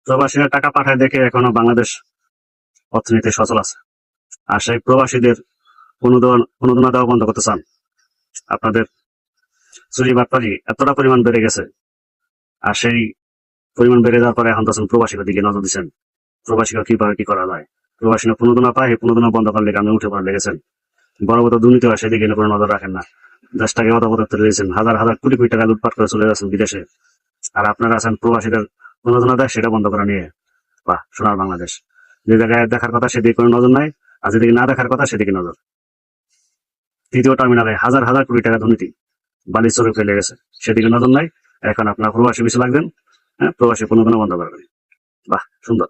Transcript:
প্রবাসীরা টাকা পাঠায় দেখে এখনো বাংলাদেশ অর্থনীতি সচল আছে। আর সেই প্রবাসীদের অনুদান দেওয়া বন্ধ করতে চান। আপনাদের চুরি বাটপারি এতটা পরিমাণ বেড়ে গেছে, আর সেই পরিমাণ বেড়ে যাওয়ার পরে এখন তখন প্রবাসীদের দিকে নজর দিচ্ছেন। প্রবাসীরা কিভাবে কি করা যায়, প্রবাসীরা প্রণোদনা পায়, এই প্রণোদনা বন্ধ করলে আপনি উঠে পড়ে লেগেছেন। বড় বড় দুর্নীতি হয়, সেদিকে কোনো নজর রাখেন না। দেশটাকে অধপতনে রয়েছেন, হাজার হাজার কোটি কোটি টাকা লুটপাট করে চলে যাচ্ছেন বিদেশে। আর আপনারা আছেন প্রবাসীদের প্রণোদনা দেয় সেটা বন্ধ করা নিয়ে। বাহ, সোনার বাংলাদেশ। যে জায়গায় দেখার কথা সেদিকে কোনো নজর নাই, আর যেদিকে না দেখার কথা সেদিকে নজর। তৃতীয় টার্মিনালে হাজার হাজার কোটি টাকা দুর্নীতি বালি চরে ফেলে গেছে, সেদিকে নজর নাই। এখন আপনার প্রবাসী বেশি লাগবেন, হ্যাঁ, প্রবাসী প্রণোদনা বন্ধ করবেন। বাহ, সুন্দর।